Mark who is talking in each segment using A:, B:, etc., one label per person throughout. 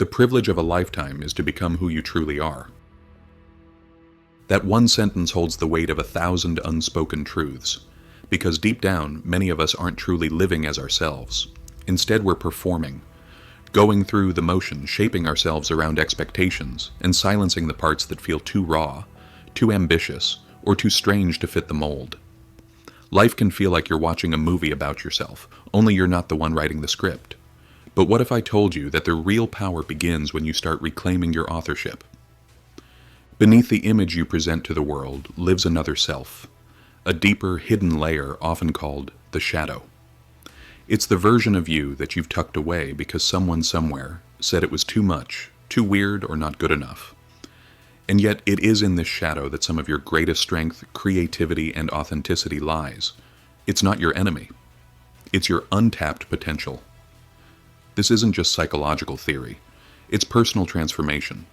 A: The privilege of a lifetime is to become who you truly are. That one sentence holds the weight of 1,000 unspoken truths, because deep down, many of us aren't truly living as ourselves. Instead, we're performing, going through the motion, shaping ourselves around expectations, and silencing the parts that feel too raw, too ambitious, or too strange to fit the mold. Life can feel like you're watching a movie about yourself, only you're not the one writing the script. But what if I told you that the real power begins when you start reclaiming your authorship? Beneath the image you present to the world lives another self, a deeper, hidden layer often called the shadow. It's the version of you that you've tucked away because someone somewhere said it was too much, too weird, or not good enough. And yet it is in this shadow that some of your greatest strength, creativity, and authenticity lies. It's not your enemy. It's your untapped potential. This isn't just psychological theory. It's personal transformation.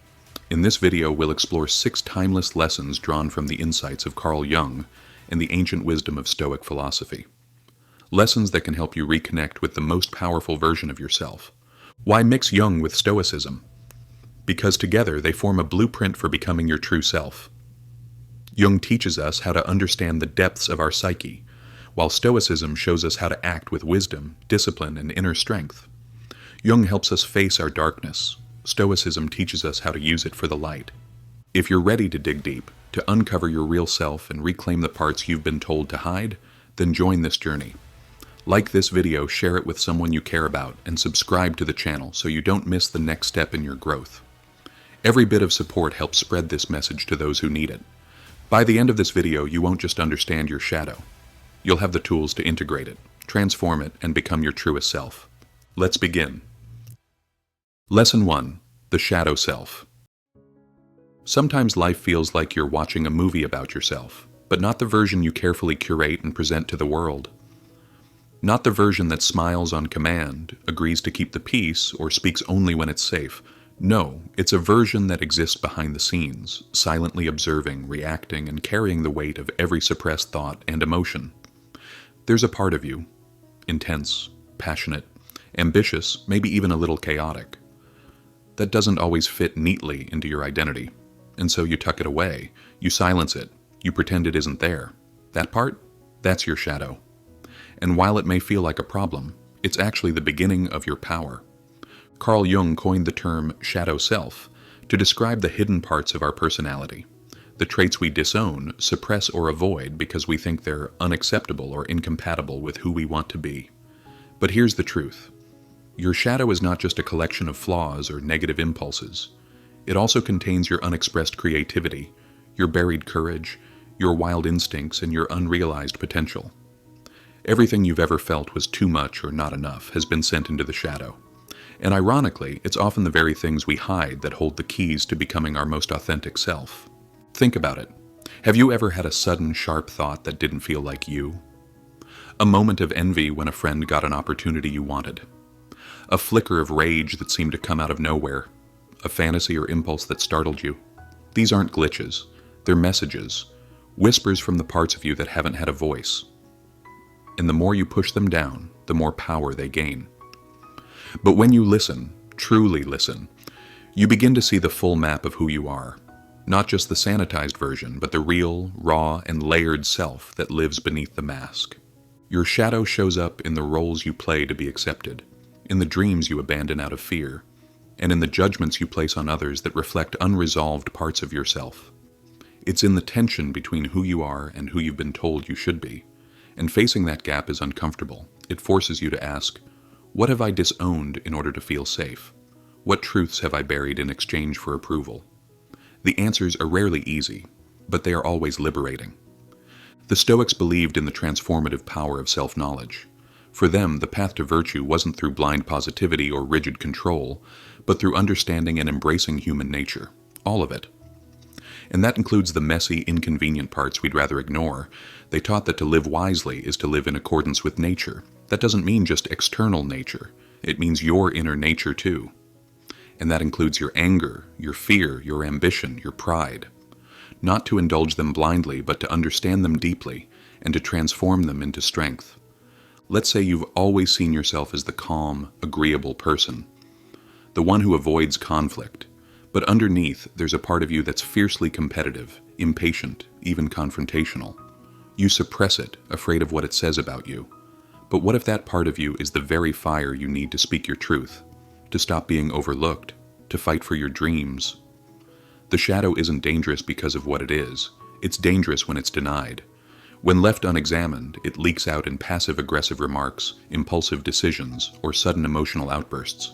A: In this video, we'll explore 6 timeless lessons drawn from the insights of Carl Jung and the ancient wisdom of Stoic philosophy. Lessons that can help you reconnect with the most powerful version of yourself. Why mix Jung with Stoicism? Because together they form a blueprint for becoming your true self. Jung teaches us how to understand the depths of our psyche, while Stoicism shows us how to act with wisdom, discipline, and inner strength. Jung helps us face our darkness. Stoicism teaches us how to use it for the light. If you're ready to dig deep, to uncover your real self and reclaim the parts you've been told to hide, then join this journey. Like this video, share it with someone you care about, and subscribe to the channel so you don't miss the next step in your growth. Every bit of support helps spread this message to those who need it. By the end of this video, you won't just understand your shadow. You'll have the tools to integrate it, transform it, and become your truest self. Let's begin. Lesson 1. The Shadow Self. Sometimes life feels like you're watching a movie about yourself, but not the version you carefully curate and present to the world. Not the version that smiles on command, agrees to keep the peace, or speaks only when it's safe. No, it's a version that exists behind the scenes, silently observing, reacting, and carrying the weight of every suppressed thought and emotion. There's a part of you, intense, passionate, ambitious, maybe even a little chaotic, that doesn't always fit neatly into your identity. And so you tuck it away, you silence it, you pretend it isn't there. That part? That's your shadow. And while it may feel like a problem, it's actually the beginning of your power. Carl Jung coined the term shadow self to describe the hidden parts of our personality, the traits we disown, suppress, or avoid because we think they're unacceptable or incompatible with who we want to be. But here's the truth. Your shadow is not just a collection of flaws or negative impulses. It also contains your unexpressed creativity, your buried courage, your wild instincts, and your unrealized potential. Everything you've ever felt was too much or not enough has been sent into the shadow. And ironically, it's often the very things we hide that hold the keys to becoming our most authentic self. Think about it. Have you ever had a sudden, sharp thought that didn't feel like you? A moment of envy when a friend got an opportunity you wanted? A flicker of rage that seemed to come out of nowhere? A fantasy or impulse that startled you? These aren't glitches. They're messages, whispers from the parts of you that haven't had a voice. And the more you push them down, the more power they gain. But when you listen, truly listen, you begin to see the full map of who you are. Not just the sanitized version, but the real, raw, and layered self that lives beneath the mask. Your shadow shows up in the roles you play to be accepted, in the dreams you abandon out of fear, and in the judgments you place on others that reflect unresolved parts of yourself. It's in the tension between who you are and who you've been told you should be. And facing that gap is uncomfortable. It forces you to ask, what have I disowned in order to feel safe? What truths have I buried in exchange for approval? The answers are rarely easy, but they are always liberating. The Stoics believed in the transformative power of self-knowledge. For them, the path to virtue wasn't through blind positivity or rigid control, but through understanding and embracing human nature, all of it. And that includes the messy, inconvenient parts we'd rather ignore. They taught that to live wisely is to live in accordance with nature. That doesn't mean just external nature. It means your inner nature too. And that includes your anger, your fear, your ambition, your pride. Not to indulge them blindly, but to understand them deeply and to transform them into strength. Let's say you've always seen yourself as the calm, agreeable person. the one who avoids conflict. But underneath, there's a part of you that's fiercely competitive, impatient, even confrontational. You suppress it, afraid of what it says about you. But what if that part of you is the very fire you need to speak your truth, to stop being overlooked, to fight for your dreams? The shadow isn't dangerous because of what it is. It's dangerous when it's denied. When left unexamined, it leaks out in passive-aggressive remarks, impulsive decisions, or sudden emotional outbursts.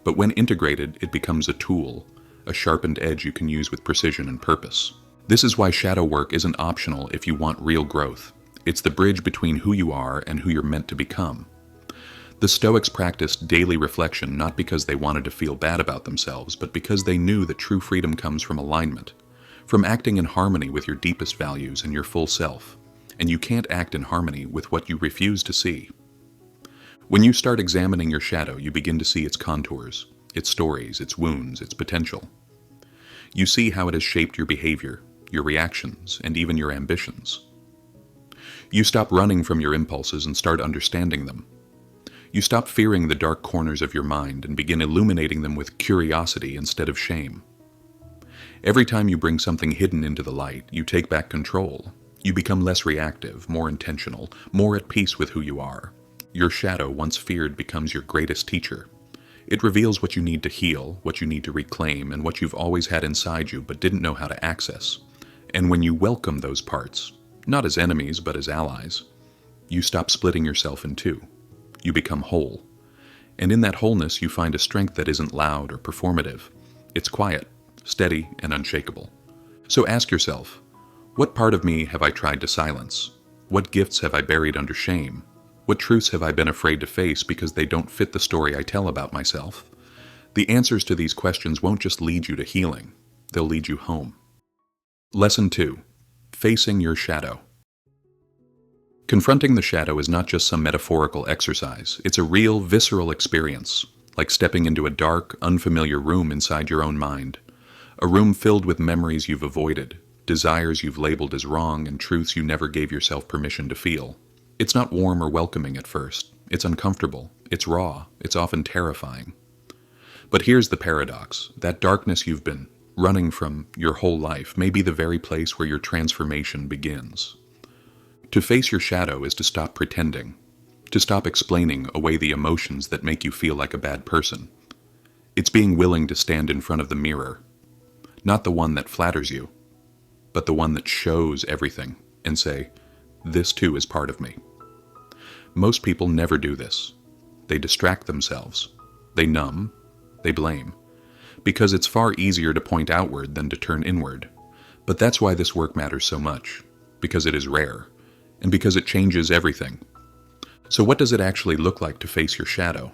A: But when integrated, it becomes a tool, a sharpened edge you can use with precision and purpose. This is why shadow work isn't optional if you want real growth. It's the bridge between who you are and who you're meant to become. The Stoics practiced daily reflection not because they wanted to feel bad about themselves, but because they knew that true freedom comes from alignment, from acting in harmony with your deepest values and your full self. And you can't act in harmony with what you refuse to see. When you start examining your shadow, you begin to see its contours, its stories, its wounds, its potential. You see how it has shaped your behavior, your reactions, and even your ambitions. You stop running from your impulses and start understanding them. You stop fearing the dark corners of your mind and begin illuminating them with curiosity instead of shame. Every time you bring something hidden into the light, you take back control. You become less reactive, more intentional, more at peace with who you are. Your shadow, once feared, becomes your greatest teacher. It reveals what you need to heal, what you need to reclaim, and what you've always had inside you but didn't know how to access. And when you welcome those parts, not as enemies but as allies, you stop splitting yourself in two. You become whole. And in that wholeness you find a strength that isn't loud or performative. It's quiet, steady, and unshakable. So ask yourself, what part of me have I tried to silence? What gifts have I buried under shame? What truths have I been afraid to face because they don't fit the story I tell about myself? The answers to these questions won't just lead you to healing, they'll lead you home. Lesson 2. Facing your shadow. Confronting the shadow is not just some metaphorical exercise, it's a real, visceral experience, like stepping into a dark, unfamiliar room inside your own mind. A room filled with memories you've avoided, desires you've labeled as wrong, and truths you never gave yourself permission to feel. It's not warm or welcoming at first. It's uncomfortable. It's raw. It's often terrifying. But here's the paradox. That darkness you've been running from your whole life may be the very place where your transformation begins. To face your shadow is to stop pretending, to stop explaining away the emotions that make you feel like a bad person. It's being willing to stand in front of the mirror, not the one that flatters you, but the one that shows everything, and say, this too is part of me. Most people never do this. They distract themselves. They numb. They blame. Because it's far easier to point outward than to turn inward. But that's why this work matters so much. Because it is rare. And because it changes everything. So what does it actually look like to face your shadow?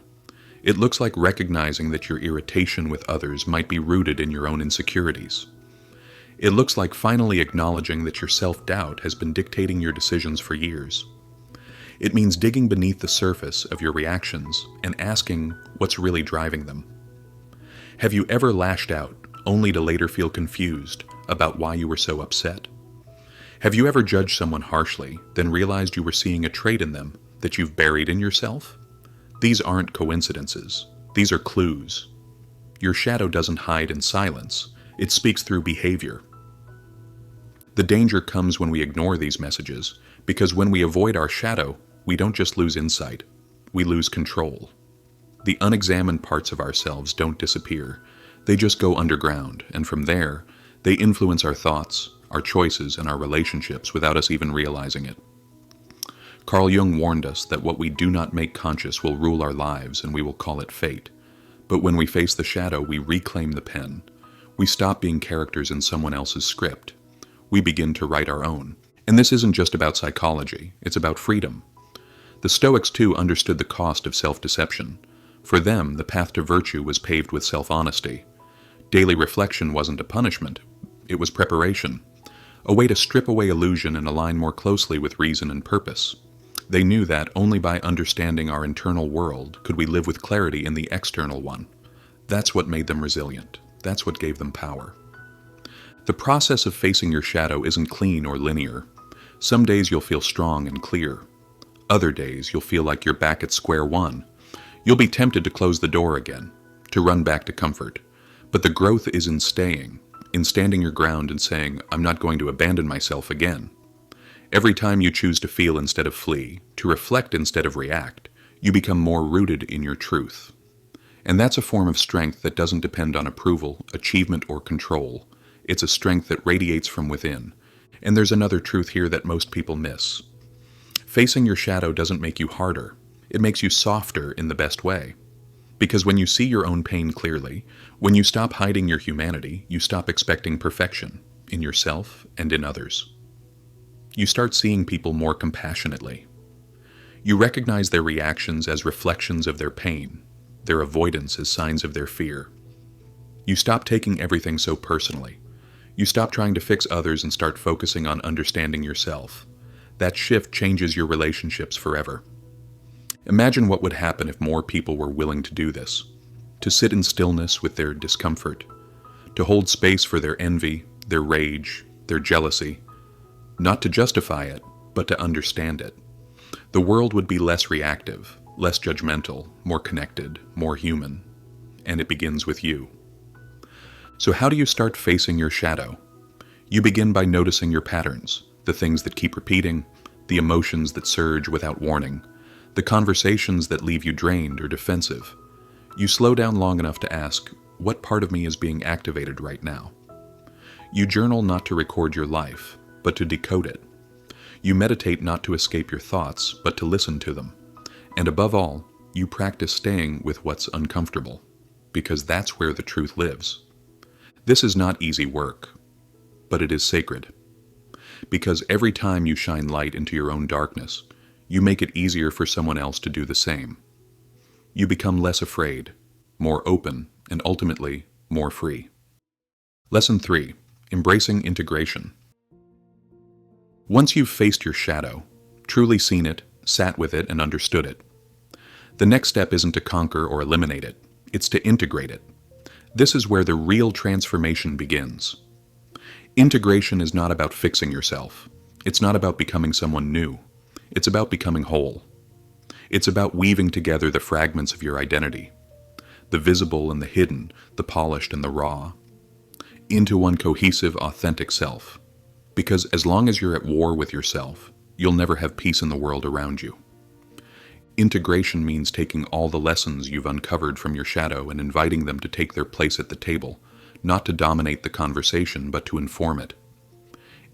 A: It looks like recognizing that your irritation with others might be rooted in your own insecurities. It looks like finally acknowledging that your self-doubt has been dictating your decisions for years. It means digging beneath the surface of your reactions and asking what's really driving them. Have you ever lashed out only to later feel confused about why you were so upset? Have you ever judged someone harshly, then realized you were seeing a trait in them that you've buried in yourself? These aren't coincidences. These are clues. Your shadow doesn't hide in silence. It speaks through behavior. The danger comes when we ignore these messages, because when we avoid our shadow, we don't just lose insight, we lose control. The unexamined parts of ourselves don't disappear. They just go underground, and from there, they influence our thoughts, our choices, and our relationships without us even realizing it. Carl Jung warned us that what we do not make conscious will rule our lives, and we will call it fate. But when we face the shadow, we reclaim the pen. We stop being characters in someone else's script. We begin to write our own. And this isn't just about psychology, it's about freedom. The Stoics too understood the cost of self-deception. For them, the path to virtue was paved with self-honesty. Daily reflection wasn't a punishment, it was preparation, a way to strip away illusion and align more closely with reason and purpose. They knew that only by understanding our internal world could we live with clarity in the external one. That's what made them resilient. That's what gave them power. The process of facing your shadow isn't clean or linear. Some days you'll feel strong and clear. Other days you'll feel like you're back at square one. You'll be tempted to close the door again. to run back to comfort. But the growth is in staying, in standing your ground and saying, I'm not going to abandon myself again. Every time you choose to feel instead of flee, to reflect instead of react, you become more rooted in your truth. And that's a form of strength that doesn't depend on approval, achievement, or control. It's a strength that radiates from within. And there's another truth here that most people miss. Facing your shadow doesn't make you harder. It makes you softer in the best way. Because when you see your own pain clearly, when you stop hiding your humanity, you stop expecting perfection in yourself and in others. You start seeing people more compassionately. You recognize their reactions as reflections of their pain, their avoidance as signs of their fear. You stop taking everything so personally. You stop trying to fix others and start focusing on understanding yourself. That shift changes your relationships forever. Imagine what would happen if more people were willing to do this, to sit in stillness with their discomfort, to hold space for their envy, their rage, their jealousy, not to justify it, but to understand it. The world would be less reactive, less judgmental, more connected, more human. And it begins with you. So how do you start facing your shadow? You begin by noticing your patterns, the things that keep repeating, the emotions that surge without warning, the conversations that leave you drained or defensive. You slow down long enough to ask, what part of me is being activated right now? You journal not to record your life, but to decode it. You meditate not to escape your thoughts, but to listen to them. And above all, you practice staying with what's uncomfortable, because that's where the truth lives. This is not easy work, but it is sacred. Because every time you shine light into your own darkness, you make it easier for someone else to do the same. You become less afraid, more open, and ultimately, more free. Lesson 3. Embracing integration. Once you've faced your shadow, truly seen it, sat with it, and understood it, the next step isn't to conquer or eliminate it, it's to integrate it. This is where the real transformation begins. Integration is not about fixing yourself. It's not about becoming someone new. It's about becoming whole. It's about weaving together the fragments of your identity, the visible and the hidden, the polished and the raw, into one cohesive, authentic self. Because as long as you're at war with yourself, you'll never have peace in the world around you. Integration means taking all the lessons you've uncovered from your shadow and inviting them to take their place at the table, not to dominate the conversation, but to inform it.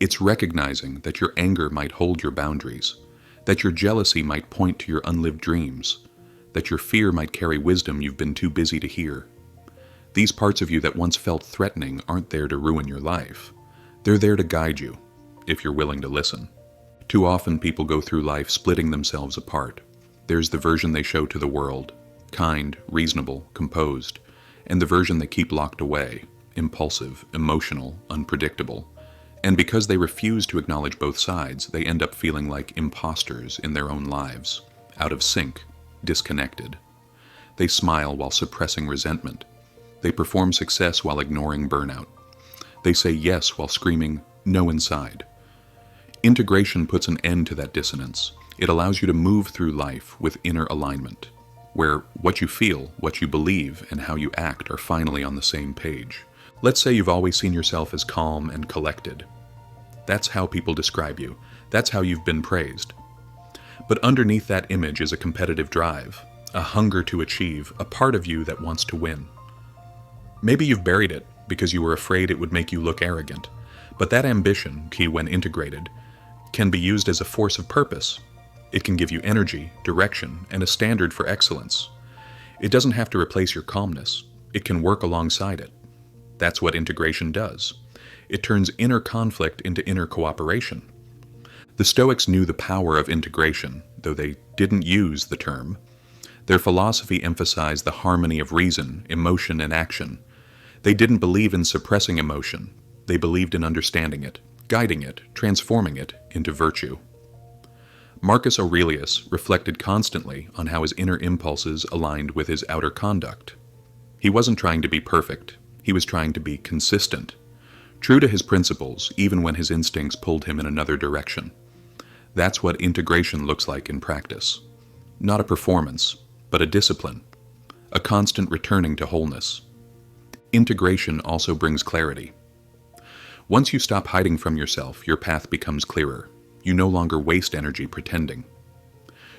A: It's recognizing that your anger might hold your boundaries, that your jealousy might point to your unlived dreams, that your fear might carry wisdom you've been too busy to hear. These parts of you that once felt threatening aren't there to ruin your life. They're there to guide you, if you're willing to listen. Too often people go through life splitting themselves apart. There's the version they show to the world, kind, reasonable, composed, and the version they keep locked away, impulsive, emotional, unpredictable. And because they refuse to acknowledge both sides, they end up feeling like imposters in their own lives, out of sync, disconnected. They smile while suppressing resentment. They perform success while ignoring burnout. They say yes while screaming no inside. Integration puts an end to that dissonance. It allows you to move through life with inner alignment, where what you feel, what you believe, and how you act are finally on the same page. Let's say you've always seen yourself as calm and collected. That's how people describe you. That's how you've been praised. But underneath that image is a competitive drive, a hunger to achieve, a part of you that wants to win. Maybe you've buried it because you were afraid it would make you look arrogant, but that ambition, key when integrated, can be used as a force of purpose. It can give you energy, direction, and a standard for excellence. It doesn't have to replace your calmness. It can work alongside it. That's what integration does. It turns inner conflict into inner cooperation. The Stoics knew the power of integration, though they didn't use the term. Their philosophy emphasized the harmony of reason, emotion, and action. They didn't believe in suppressing emotion. They believed in understanding it, guiding it, transforming it into virtue. Marcus Aurelius reflected constantly on how his inner impulses aligned with his outer conduct. He wasn't trying to be perfect. He was trying to be consistent, true to his principles, even when his instincts pulled him in another direction. That's what integration looks like in practice. Not a performance, but a discipline. a constant returning to wholeness. Integration also brings clarity. Once you stop hiding from yourself, your path becomes clearer. You no longer waste energy pretending.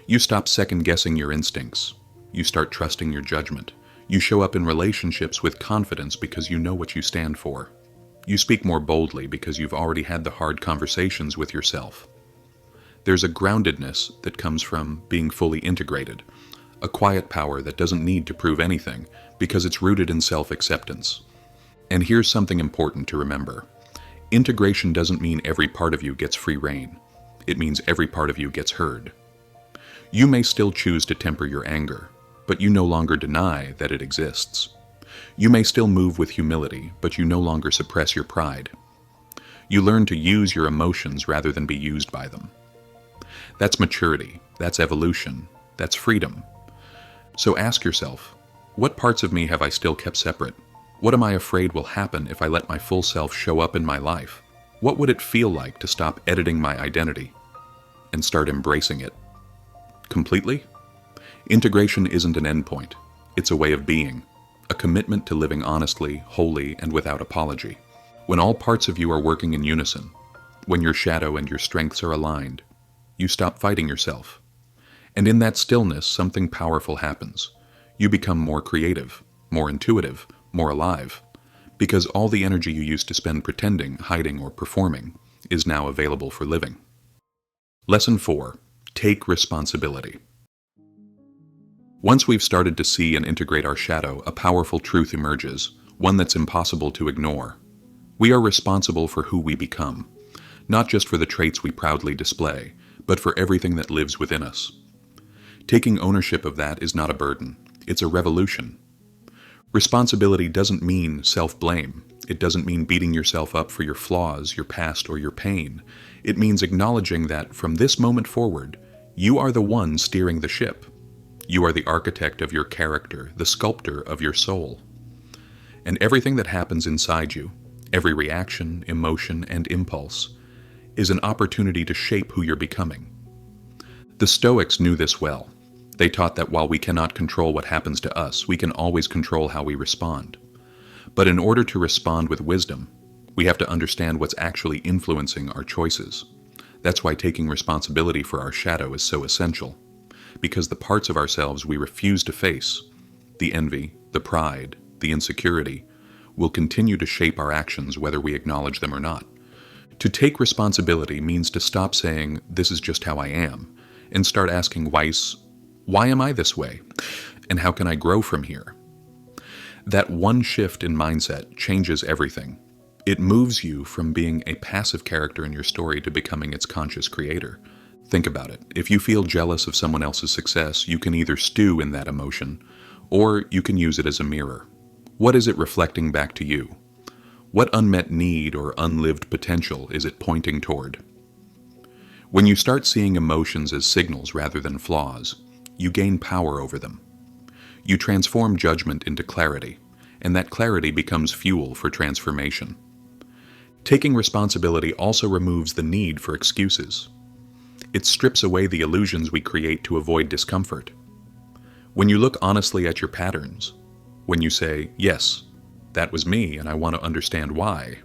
A: You stop second-guessing your instincts. You start trusting your judgment. You show up in relationships with confidence because you know what you stand for. You speak more boldly because you've already had the hard conversations with yourself. There's a groundedness that comes from being fully integrated, a quiet power that doesn't need to prove anything because it's rooted in self-acceptance. And here's something important to remember. Integration doesn't mean every part of you gets free rein. It means every part of you gets heard. You may still choose to temper your anger, but you no longer deny that it exists. You may still move with humility, but you no longer suppress your pride. You learn to use your emotions rather than be used by them. That's maturity, that's evolution, that's freedom. So ask yourself, what parts of me have I still kept separate? What am I afraid will happen if I let my full self show up in my life? What would it feel like to stop editing my identity and start embracing it? Completely? Integration isn't an endpoint. It's a way of being, a commitment to living honestly, wholly, and without apology. When all parts of you are working in unison, when your shadow and your strengths are aligned, you stop fighting yourself. And in that stillness, something powerful happens. You become more creative, more intuitive, more alive, because all the energy you used to spend pretending, hiding, or performing is now available for living. Lesson 4. Take responsibility. Once we've started to see and integrate our shadow, a powerful truth emerges, one that's impossible to ignore. We are responsible for who we become, not just for the traits we proudly display, but for everything that lives within us. Taking ownership of that is not a burden, it's a revolution. Responsibility doesn't mean self-blame. It doesn't mean beating yourself up for your flaws, your past, or your pain. It means acknowledging that from this moment forward, you are the one steering the ship. You are the architect of your character, the sculptor of your soul. And everything that happens inside you, every reaction, emotion, and impulse, is an opportunity to shape who you're becoming. The Stoics knew this well. They taught that while we cannot control what happens to us, we can always control how we respond. But in order to respond with wisdom, we have to understand what's actually influencing our choices. That's why taking responsibility for our shadow is so essential, because the parts of ourselves we refuse to face, the envy, the pride, the insecurity, will continue to shape our actions whether we acknowledge them or not. To take responsibility means to stop saying, "This is just how I am," and start asking, why am I this way? And how can I grow from here? That one shift in mindset changes everything. It moves you from being a passive character in your story to becoming its conscious creator. Think about it. If you feel jealous of someone else's success, you can either stew in that emotion, or you can use it as a mirror. What is it reflecting back to you? What unmet need or unlived potential is it pointing toward? When you start seeing emotions as signals rather than flaws, you gain power over them. You transform judgment into clarity, and that clarity becomes fuel for transformation. Taking responsibility also removes the need for excuses. It strips away the illusions we create to avoid discomfort. When you look honestly at your patterns, when you say, "Yes, that was me and I want to understand why,"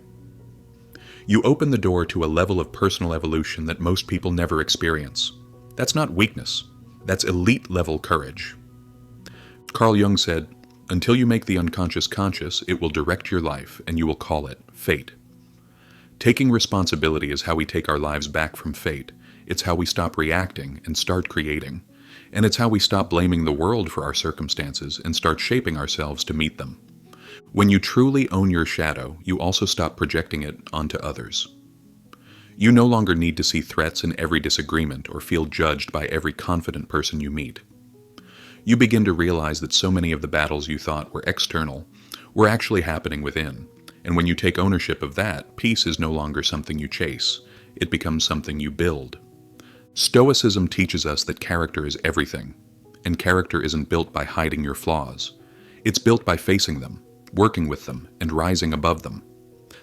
A: you open the door to a level of personal evolution that most people never experience. That's not weakness. That's elite-level courage. Carl Jung said, "Until you make the unconscious conscious, it will direct your life, and you will call it fate." Taking responsibility is how we take our lives back from fate. It's how we stop reacting and start creating. And it's how we stop blaming the world for our circumstances and start shaping ourselves to meet them. When you truly own your shadow, you also stop projecting it onto others. You no longer need to see threats in every disagreement or feel judged by every confident person you meet. You begin to realize that so many of the battles you thought were external were actually happening within. And when you take ownership of that, peace is no longer something you chase. It becomes something you build. Stoicism teaches us that character is everything, and character isn't built by hiding your flaws. It's built by facing them, working with them, and rising above them.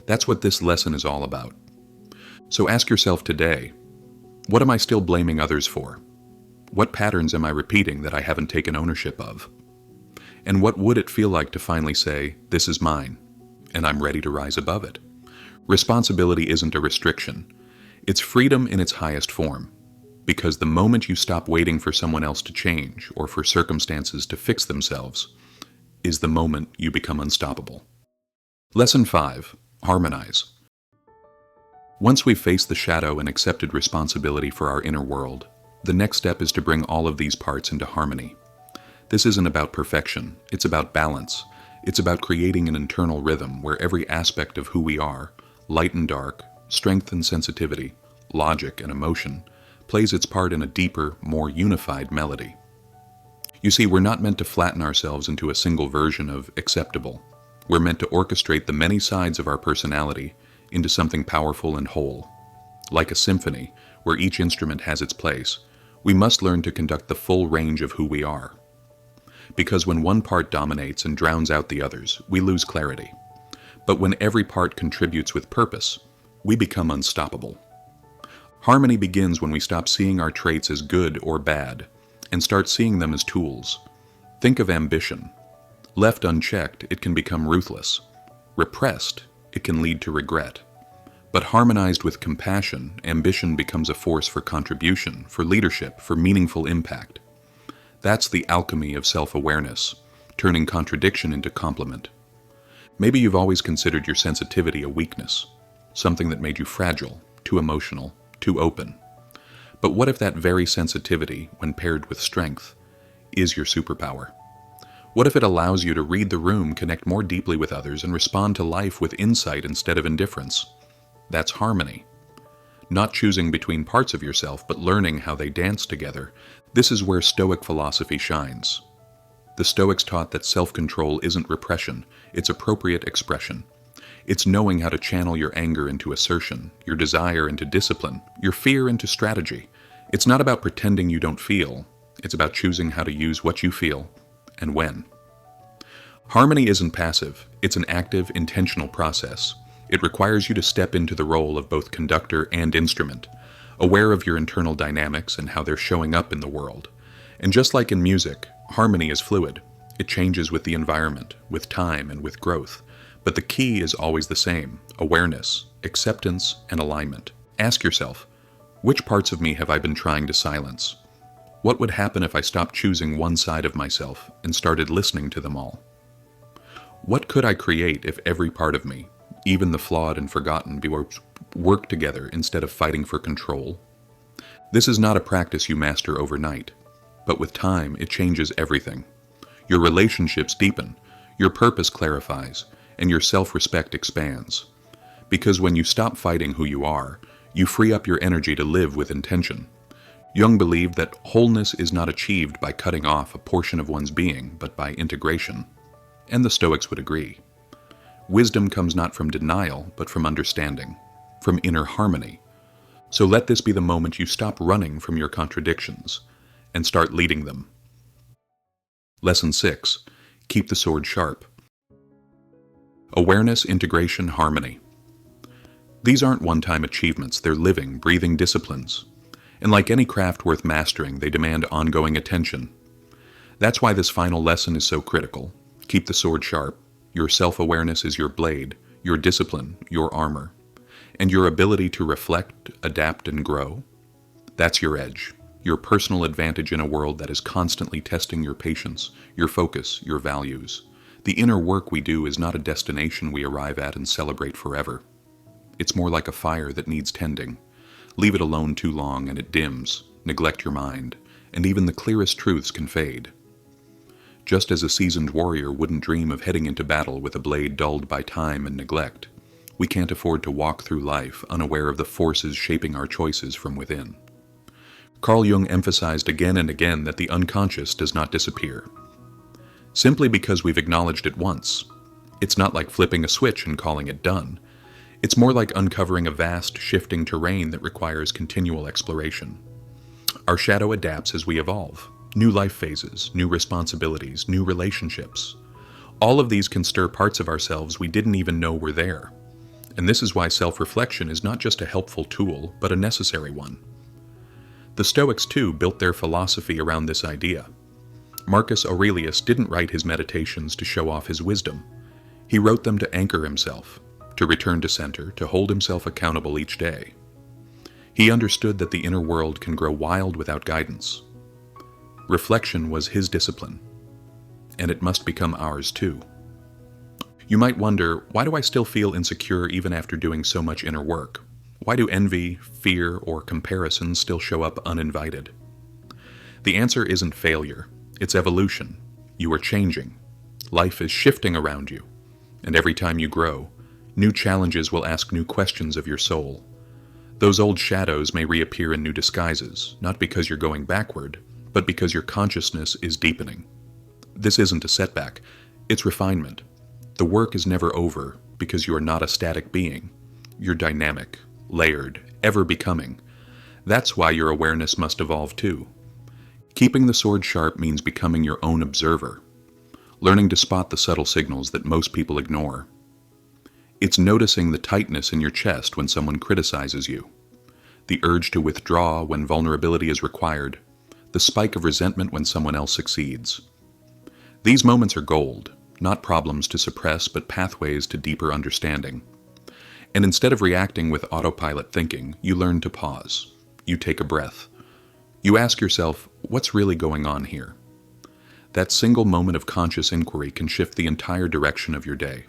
A: That's what this lesson is all about. So ask yourself today, what am I still blaming others for? What patterns am I repeating that I haven't taken ownership of? And what would it feel like to finally say, "This is mine, and I'm ready to rise above it"? Responsibility isn't a restriction. It's freedom in its highest form. Because the moment you stop waiting for someone else to change or for circumstances to fix themselves is the moment you become unstoppable. Lesson 5. Harmonize. Once we've faced the shadow and accepted responsibility for our inner world, the next step is to bring all of these parts into harmony. This isn't about perfection, it's about balance. It's about creating an internal rhythm where every aspect of who we are, light and dark, strength and sensitivity, logic and emotion, plays its part in a deeper, more unified melody. You see, we're not meant to flatten ourselves into a single version of acceptable. We're meant to orchestrate the many sides of our personality into something powerful and whole. Like a symphony, where each instrument has its place, we must learn to conduct the full range of who we are. Because when one part dominates and drowns out the others, we lose clarity. But when every part contributes with purpose, we become unstoppable. Harmony begins when we stop seeing our traits as good or bad and start seeing them as tools. Think of ambition. Left unchecked, it can become ruthless. Repressed, it can lead to regret. But harmonized with compassion, ambition becomes a force for contribution, for leadership, for meaningful impact. That's the alchemy of self-awareness, turning contradiction into complement. Maybe you've always considered your sensitivity a weakness, something that made you fragile, too emotional, too open. But what if that very sensitivity, when paired with strength, is your superpower? What if it allows you to read the room, connect more deeply with others, and respond to life with insight instead of indifference? That's harmony. Not choosing between parts of yourself, but learning how they dance together. This is where Stoic philosophy shines. The Stoics taught that self-control isn't repression, it's appropriate expression. It's knowing how to channel your anger into assertion, your desire into discipline, your fear into strategy. It's not about pretending you don't feel, it's about choosing how to use what you feel and when. Harmony isn't passive, it's an active, intentional process. It requires you to step into the role of both conductor and instrument, aware of your internal dynamics and how they're showing up in the world. And just like in music, harmony is fluid. It changes with the environment, with time, and with growth. But the key is always the same: awareness, acceptance, and alignment. Ask yourself, which parts of me have I been trying to silence? What would happen if I stopped choosing one side of myself and started listening to them all? What could I create if every part of me, even the flawed and forgotten, work together instead of fighting for control? This is not a practice you master overnight, but with time it changes everything. Your relationships deepen, your purpose clarifies, and your self-respect expands. Because when you stop fighting who you are, you free up your energy to live with intention. Jung believed that wholeness is not achieved by cutting off a portion of one's being, but by integration. And the Stoics would agree. Wisdom comes not from denial, but from understanding, from inner harmony. So let this be the moment you stop running from your contradictions and start leading them. Lesson 6. Keep the sword sharp. Awareness, integration, harmony. These aren't one-time achievements, they're living, breathing disciplines. And like any craft worth mastering, they demand ongoing attention. That's why this final lesson is so critical. Keep the sword sharp. Your self-awareness is your blade, your discipline, your armor. And your ability to reflect, adapt, and grow, that's your edge, your personal advantage in a world that is constantly testing your patience, your focus, your values. The inner work we do is not a destination we arrive at and celebrate forever. It's more like a fire that needs tending. Leave it alone too long and it dims, neglect your mind, and even the clearest truths can fade. Just as a seasoned warrior wouldn't dream of heading into battle with a blade dulled by time and neglect, we can't afford to walk through life unaware of the forces shaping our choices from within. Carl Jung emphasized again and again that the unconscious does not disappear. Simply because we've acknowledged it once. It's not like flipping a switch and calling it done. It's more like uncovering a vast, shifting terrain that requires continual exploration. Our shadow adapts as we evolve. New life phases, new responsibilities, new relationships. All of these can stir parts of ourselves we didn't even know were there. And this is why self-reflection is not just a helpful tool, but a necessary one. The Stoics, too, built their philosophy around this idea. Marcus Aurelius didn't write his meditations to show off his wisdom. He wrote them to anchor himself, to return to center, to hold himself accountable each day. He understood that the inner world can grow wild without guidance. Reflection was his discipline, and it must become ours too. You might wonder, why do I still feel insecure even after doing so much inner work? Why do envy, fear, or comparison still show up uninvited? The answer isn't failure, it's evolution. You are changing. Life is shifting around you, and every time you grow, new challenges will ask new questions of your soul. Those old shadows may reappear in new disguises, not because you're going backward, but because your consciousness is deepening. This isn't a setback, it's refinement. The work is never over because you are not a static being. You're dynamic, layered, ever becoming. That's why your awareness must evolve too. Keeping the sword sharp means becoming your own observer, learning to spot the subtle signals that most people ignore. It's noticing the tightness in your chest when someone criticizes you, the urge to withdraw when vulnerability is required, the spike of resentment when someone else succeeds. These moments are gold, not problems to suppress, but pathways to deeper understanding. And instead of reacting with autopilot thinking, you learn to pause. You take a breath. You ask yourself, what's really going on here? That single moment of conscious inquiry can shift the entire direction of your day.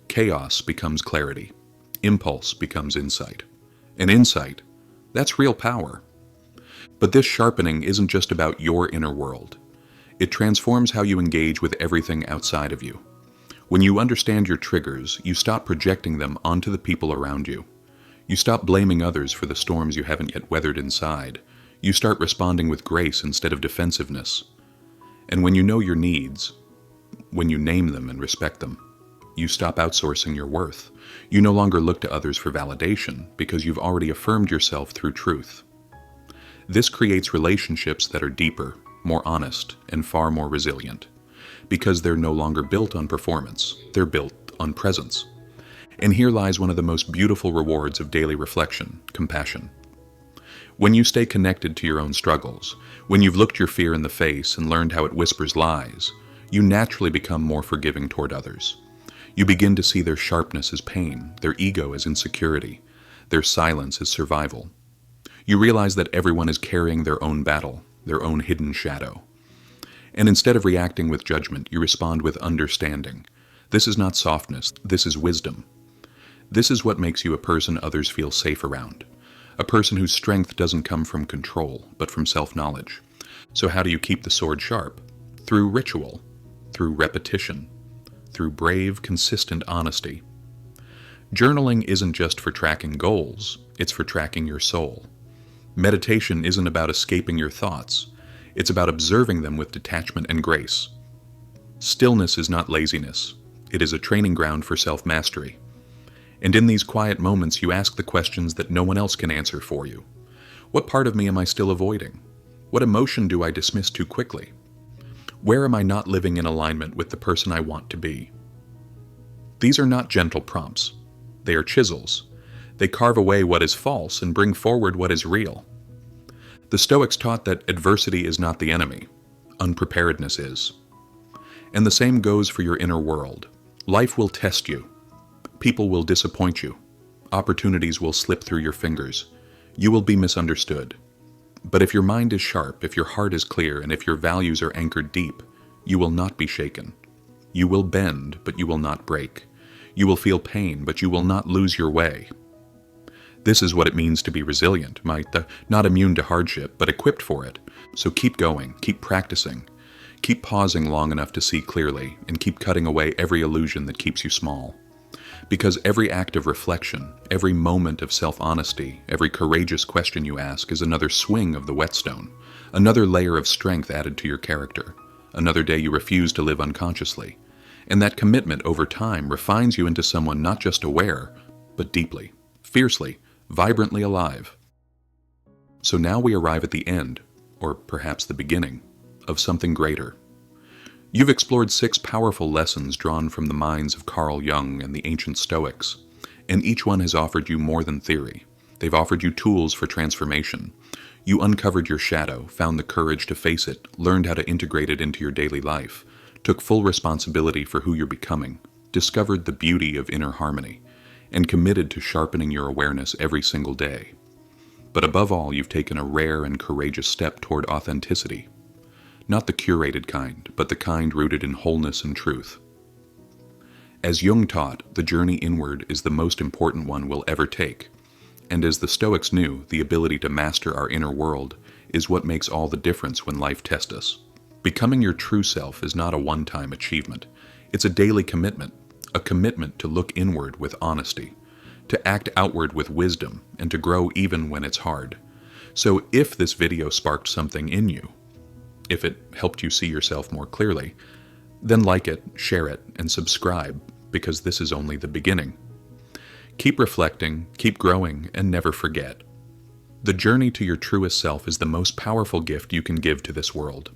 A: Chaos becomes clarity. Impulse becomes insight. And insight, that's real power. But this sharpening isn't just about your inner world. It transforms how you engage with everything outside of you. When you understand your triggers, you stop projecting them onto the people around you. You stop blaming others for the storms you haven't yet weathered inside. You start responding with grace instead of defensiveness. And when you know your needs, when you name them and respect them, you stop outsourcing your worth. You no longer look to others for validation because you've already affirmed yourself through truth. This creates relationships that are deeper, more honest, and far more resilient, because they're no longer built on performance, they're built on presence. And here lies one of the most beautiful rewards of daily reflection, compassion. When you stay connected to your own struggles, when you've looked your fear in the face and learned how it whispers lies, you naturally become more forgiving toward others. You begin to see their sharpness as pain, their ego as insecurity, their silence as survival. You realize that everyone is carrying their own battle, their own hidden shadow. And instead of reacting with judgment, you respond with understanding. This is not softness, this is wisdom. This is what makes you a person others feel safe around. A person whose strength doesn't come from control, but from self-knowledge. So how do you keep the sword sharp? Through ritual, through repetition, through brave, consistent honesty. Journaling isn't just for tracking goals, it's for tracking your soul. Meditation isn't about escaping your thoughts, it's about observing them with detachment and grace. Stillness is not laziness, it is a training ground for self-mastery. And in these quiet moments, you ask the questions that no one else can answer for you. What part of me am I still avoiding? What emotion do I dismiss too quickly? Where am I not living in alignment with the person I want to be? These are not gentle prompts. They are chisels. They carve away what is false and bring forward what is real. The Stoics taught that adversity is not the enemy. Unpreparedness is. And the same goes for your inner world. Life will test you. People will disappoint you. Opportunities will slip through your fingers. You will be misunderstood. But if your mind is sharp, if your heart is clear, and if your values are anchored deep, you will not be shaken. You will bend, but you will not break. You will feel pain, but you will not lose your way. This is what it means to be resilient, not immune to hardship, but equipped for it. So keep going, keep practicing. Keep pausing long enough to see clearly, and keep cutting away every illusion that keeps you small. Because every act of reflection, every moment of self-honesty, every courageous question you ask is another swing of the whetstone, another layer of strength added to your character, another day you refuse to live unconsciously. And that commitment over time refines you into someone not just aware, but deeply, fiercely, vibrantly alive. So now we arrive at the end, or perhaps the beginning, of something greater. You've explored 6 powerful lessons drawn from the minds of Carl Jung and the ancient Stoics, and each one has offered you more than theory. They've offered you tools for transformation. You uncovered your shadow, found the courage to face it, learned how to integrate it into your daily life, took full responsibility for who you're becoming, discovered the beauty of inner harmony, and committed to sharpening your awareness every single day. But above all, you've taken a rare and courageous step toward authenticity. Not the curated kind, but the kind rooted in wholeness and truth. As Jung taught, the journey inward is the most important one we'll ever take. And as the Stoics knew, the ability to master our inner world is what makes all the difference when life tests us. Becoming your true self is not a one-time achievement. It's a daily commitment, a commitment to look inward with honesty, to act outward with wisdom, and to grow even when it's hard. So if this video sparked something in you, if it helped you see yourself more clearly, then like it, share it, and subscribe, because this is only the beginning. Keep reflecting, keep growing, and never forget. The journey to your truest self is the most powerful gift you can give to this world.